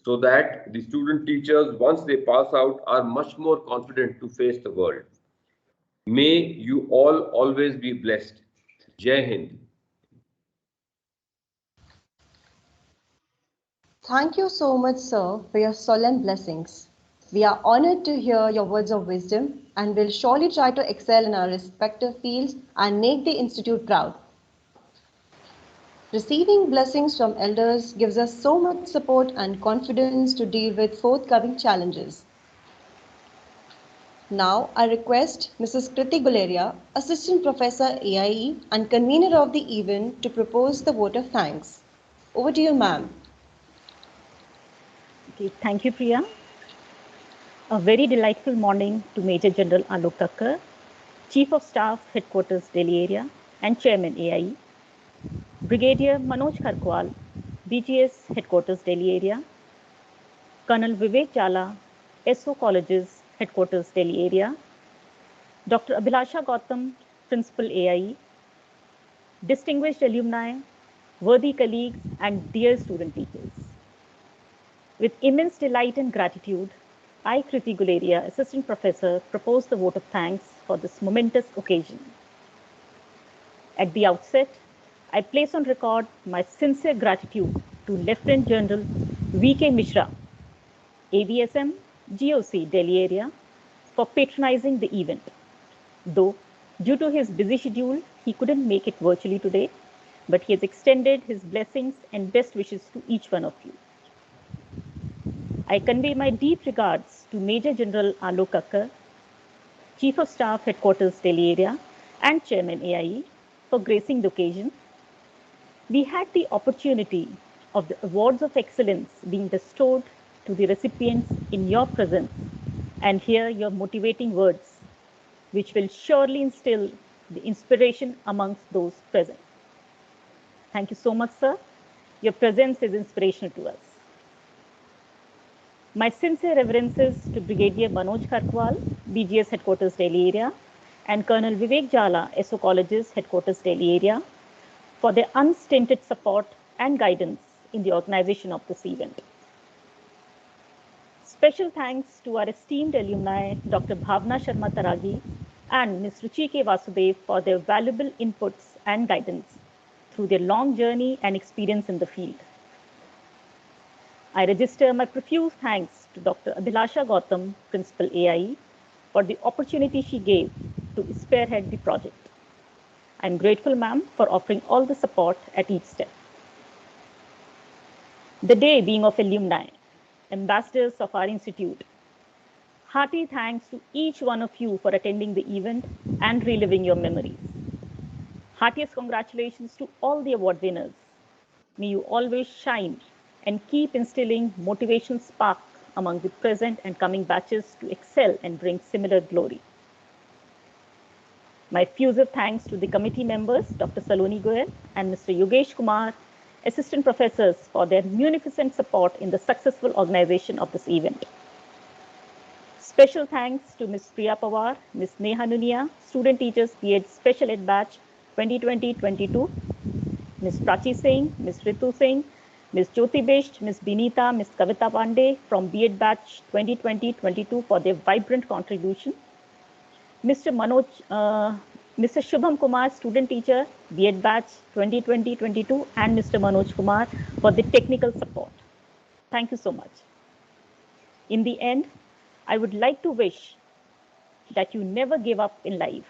so that the student teachers, once they pass out, are much more confident to face the world. May you all always be blessed. Jai Hind. Thank you so much, sir, for your solemn blessings. We are honored to hear your words of wisdom and will surely try to excel in our respective fields and make the Institute proud. Receiving blessings from elders gives us so much support and confidence to deal with forthcoming challenges. Now, I request Mrs. Kriti Guleria, Assistant Professor AIE and convener of the event, to propose the vote of thanks. Over to you, ma'am. Okay, thank you, Priya. A very delightful morning to Major General Alok Kakkar, Chief of Staff, Headquarters, Delhi Area, and Chairman AIE. Brigadier Manoj Kharkwal, BGS Headquarters, Delhi area. Colonel Vivek Jala, SO Colleges, Headquarters, Delhi area. Dr. Abhilasha Gautam, Principal AIE. Distinguished alumni, worthy colleagues, and dear student teachers. With immense delight and gratitude, I, Kriti Guleria, Assistant Professor, propose the vote of thanks for this momentous occasion. At the outset, I place on record my sincere gratitude to Lieutenant General V.K. Mishra, AVSM, GOC, Delhi area, for patronizing the event. Though, due to his busy schedule, he couldn't make it virtually today, but he has extended his blessings and best wishes to each one of you. I convey my deep regards to Major General Alok Kakkar, Chief of Staff, Headquarters, Delhi area, and Chairman AIE, for gracing the occasion. We had the opportunity of the awards of excellence being bestowed to the recipients in your presence, and hear your motivating words, which will surely instill the inspiration amongst those present. Thank you so much, sir. Your presence is inspirational to us. My sincere reverences to Brigadier Manoj Kharkwal, BGS Headquarters, Delhi area, and Colonel Vivek Jala, SO Colleges, Headquarters, Delhi area, for their unstinted support and guidance in the organization of this event. Special thanks to our esteemed alumni, Dr. Bhavna Sharma Taragi and Ms. Ruchi K. Vasudev, for their valuable inputs and guidance through their long journey and experience in the field. I register my profuse thanks to Dr. Abhilasha Gautam, Principal AIE, for the opportunity she gave to spearhead the project. I am grateful, ma'am, for offering all the support at each step. The day being of alumni, ambassadors of our institute, hearty thanks to each one of you for attending the event and reliving your memories. Heartiest congratulations to all the award winners. May you always shine and keep instilling motivation spark among the present and coming batches to excel and bring similar glory. My effusive thanks to the committee members, Dr. Saloni Goyal and Mr. Yogesh Kumar, assistant professors, for their munificent support in the successful organization of this event. Special thanks to Ms. Priya Pawar, Ms. Neha Nunia, student teachers, B.Ed Special Ed Batch 2020-22, Ms. Prachi Singh, Ms. Ritu Singh, Ms. Jyoti Bisht, Ms. Binita, Ms. Kavita Pandey from B.Ed Batch 2020-22 for their vibrant contribution. Mr. Shubham Kumar, student teacher, B.Ed Batch 2020-22, and Mr. Manoj Kumar for the technical support. Thank you so much. In the end, I would like to wish that you never give up in life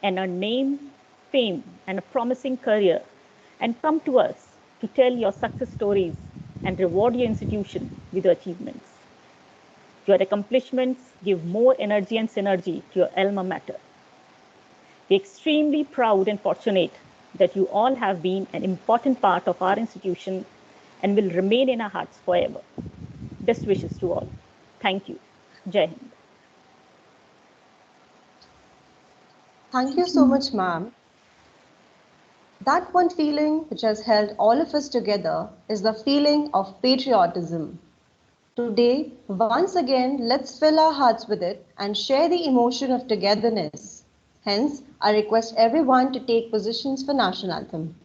and earn name, fame, and a promising career, and come to us to tell your success stories and reward your institution with your achievements. Your accomplishments give more energy and synergy to your alma mater. We're extremely proud and fortunate that you all have been an important part of our institution and will remain in our hearts forever. Best wishes to all. Thank you. Jai Hind. Thank you so much, ma'am. That one feeling which has held all of us together is the feeling of patriotism. Today, once again, let's fill our hearts with it and share the emotion of togetherness. Hence, I request everyone to take positions for National Anthem.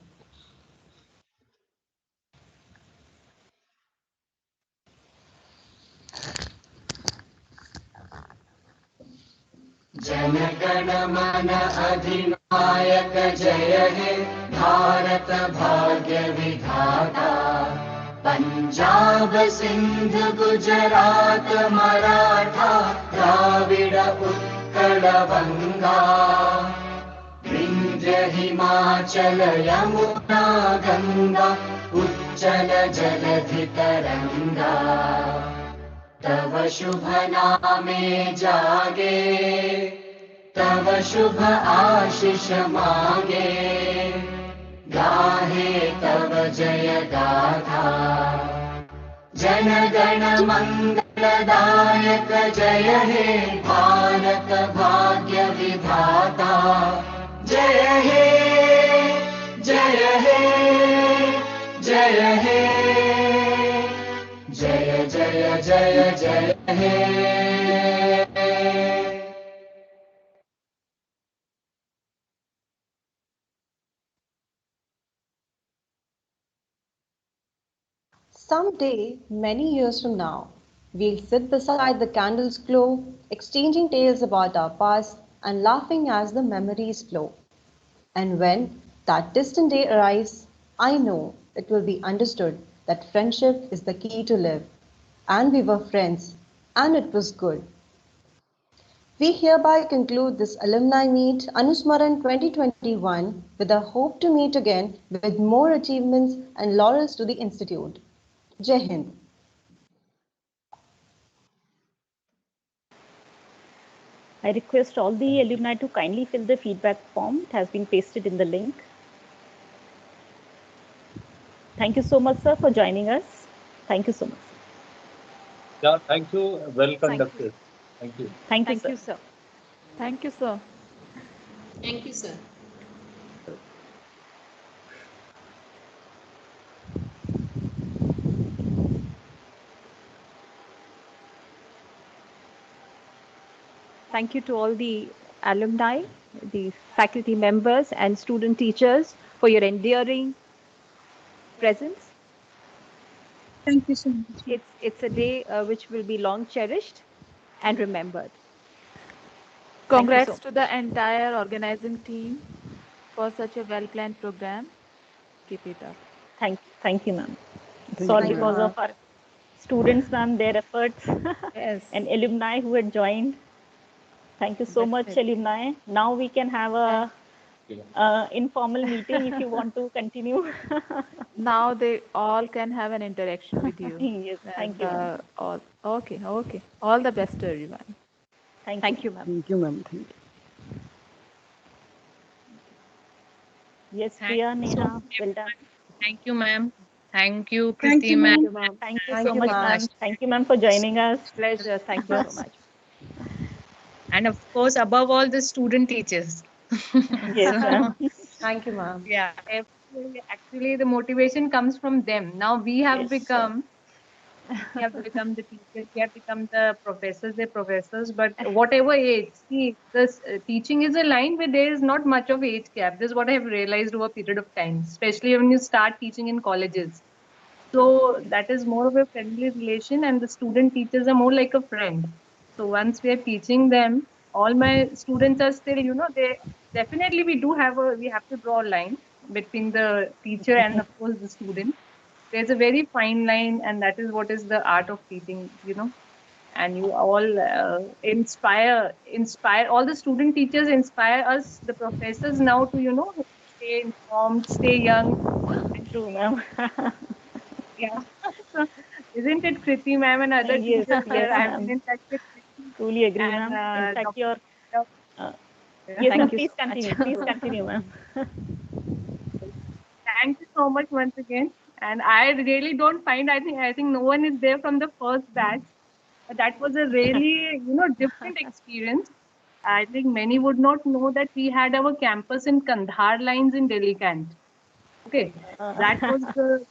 Jana Gana मन अधिनायक जय हे भारत भाग्य विधाता पंजाब सिंध गुजरात मराठा द्राविड उत्कल गंगा विंध्य हिमाचल यमुना गंगा उच्चल जलधि तरंगा तव शुभ नामे जागे तव शुभ आशीष मांगे गाहे तव जय गाथा जन गण मंगलदायक जय हे भारत भाग्य विधाता जय हे जय हे जय हे जय जय जय जय हे Someday, many years from now, we'll sit beside the candle's glow, exchanging tales about our past and laughing as the memories flow. And when that distant day arrives, I know it will be understood that friendship is the key to live. And we were friends, and it was good. We hereby conclude this alumni meet Anusmaran 2021 with a hope to meet again with more achievements and laurels to the Institute. Jai Hind. I request all the alumni to kindly fill the feedback form. It has been pasted in the link. Thank you so much, sir, for joining us. Thank you so much. Yeah, thank you. Well conducted. Thank you. Thank you, Thank you, sir. sir. Thank you, sir. Thank you, sir. Thank you to all the alumni, the faculty members, and student teachers for your endearing presence. Thank you so much. It's a day which will be long cherished and remembered. Thank you so Congrats much. to the entire organizing team for such a well planned program. Keep it up. Thank you, ma'am. It's Thank all you, because ma'am. of our students, ma'am, their efforts, Yes, and alumni who had joined. Thank you so much, definitely. alumni. Now we can have And a informal meeting if you want to continue. now they all can have an interaction with you. Yes, thank And you, ma'am. all okay, okay. All the best to everyone. Thank you. Thank you, ma'am. Thank you, ma'am. Thank you. Yes, Thank Priya, you so Neha, much, well done. everyone. Thank you, ma'am. Thank you, Thank Priti, you, ma'am. Thank ma'am. you, ma'am. Thank you Thank so you, much, ma'am. ma'am. Thank you, ma'am, for joining us. Pleasure. Thank you so much. And of course, above all, the student teachers. Yes, ma'am. So, Thank you, ma'am. yeah, actually, the motivation comes from them. Now Yes, sir. we have become the teachers, we have become the professors, the professors, but whatever age, see, this teaching is a line where there is not much of age gap. This is what I have realized over a period of time, especially when you start teaching in colleges. So that is more of a friendly relation, and the student teachers are more like a friend. So once we are teaching them, all my students are still, they definitely we have to draw a line between the teacher and of course the student. There's a very fine line, and that is what is the art of teaching. And you all inspire all the student teachers, inspire us, the professors, now to stay informed, stay young, and True, ma'am. yeah. So, isn't it Kriti ma'am and other Yes, teachers here? yes, I've been ma'am. in touch with Kriti Truly agree, and ma'am. In fact, your Dr. uh, Yeah. yes, ma'am. Thank you Please so much. continue. Please continue, ma'am. Thank you so much once again. And I really don't find, I think no one is there from the first batch. That was a really, different experience. I think many would not know that we had our campus in Kandhar lines in Delhi Cant. Okay, that was the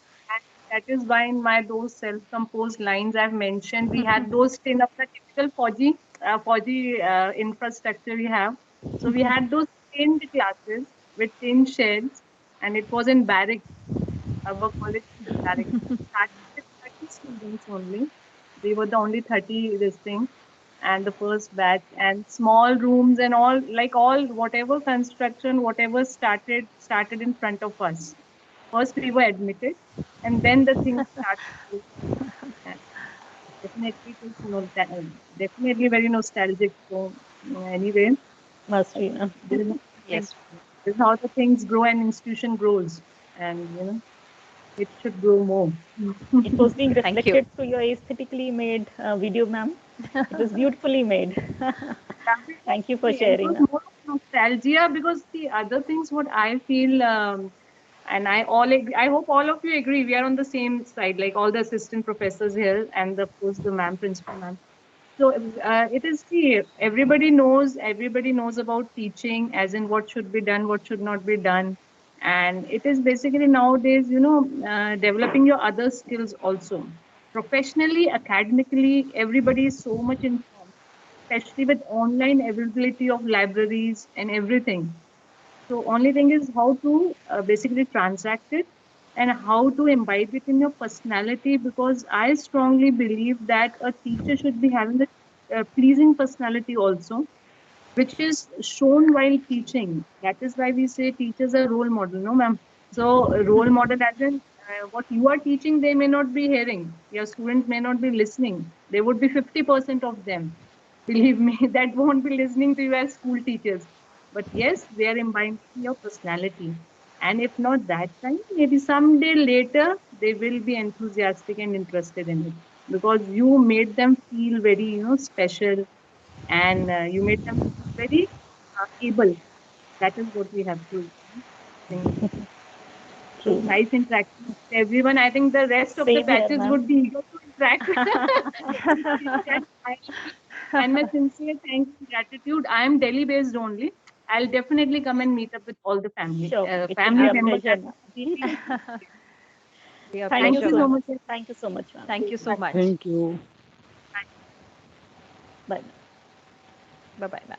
that is why in my those self-composed lines I've mentioned we had those tin of the typical Fauji infrastructure we have. So we had those tinned classes with tin sheds, and it was in barracks. Our college was in barracks. Started with 30 students only. We were the only 30 this thing, and the first batch, and small rooms and all whatever construction, whatever started in front of us. First we were admitted, and then the things started. And definitely, it is definitely very nostalgic. So anyway, Must be, ma'am. this is how Yes. this is how the things grow and institution grows, and it should grow more. It was being Thank you. reflected through your aesthetically made video, ma'am. It was beautifully made. Thank you for It sharing, was ma'am. more of nostalgia because the other things what I feel, and I hope all of you agree, we are on the same side, like all the assistant professors here, and of course the ma'am, principal ma'am. So it is see, everybody knows about teaching, as in what should be done, what should not be done. And it is basically nowadays, developing your other skills also. Professionally, academically, everybody is so much informed, especially with online availability of libraries and everything. So only thing is how to basically transact it and how to imbibe it in your personality, because I strongly believe that a teacher should be having a pleasing personality also, which is shown while teaching. That is why we say teachers are role model, no ma'am? So a role model as in what you are teaching, they may not be hearing. Your students may not be listening. They would be 50% of them. Believe me, that won't be listening to you as school teachers. But yes, they are imbibing your personality. And if not that time, maybe someday later, they will be enthusiastic and interested in it, because you made them feel very, special, and you made them feel very able. That is what we have to think about. So True. nice interaction with everyone. I think the rest of the Same here, batches ma'am. would be eager to interact. And my sincere thanks and gratitude. I am Delhi based only. I'll definitely come and meet up with all the Sure, it will be family a members pleasure, that ma'am. are waiting. Be a Thank Thank you pleasure, you so so ma'am. much. much. Thank you so much, ma'am. Thank you so much. Thank you. Bye. Bye bye, ma'am.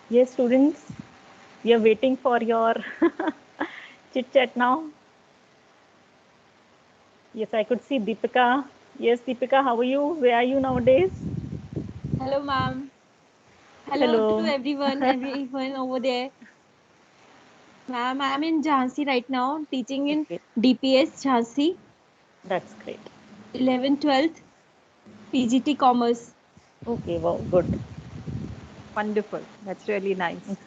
Yes, students, we are waiting for your chit chat now. Yes, I could see Deepika. Yes, Deepika, how are you? Where are you nowadays? Hello, ma'am. Hello to Hello. everyone over there. Ma'am, I'm in Jhansi right now, teaching in Okay, DPS Jhansi, that's great. 11th, 12th, PGT Commerce. Okay, wow, good. Wonderful. That's really nice.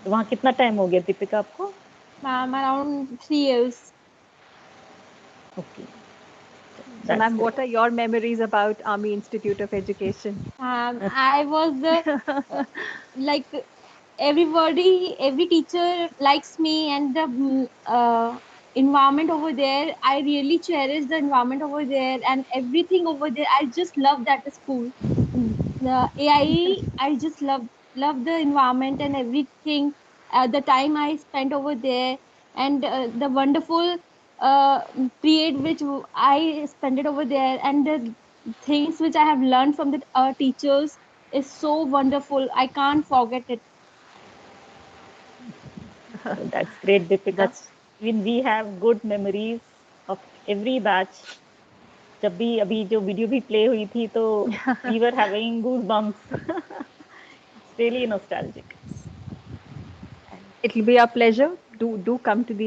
तो वहाँ कितना time हो गया दीपिका आपको? Ma'am, around 3 years. Okay. So, ma'am, what are your memories about Army Institute of Education? I was like everybody, every teacher likes me, and the environment over there. I really cherish the environment over there and everything over there. I just love that school. The AI, I just love the environment and everything. The time I spent over there, and the wonderful uh, period which I spent it over there, and the things which I have learned from the teachers is so wonderful. I can't forget it. That's great, Deepika. That's Even we have good memories of every batch. जब भी अभी जो video भी play हुई थी तो we were having goosebumps. It's really nostalgic. It'll be a pleasure. Do come to the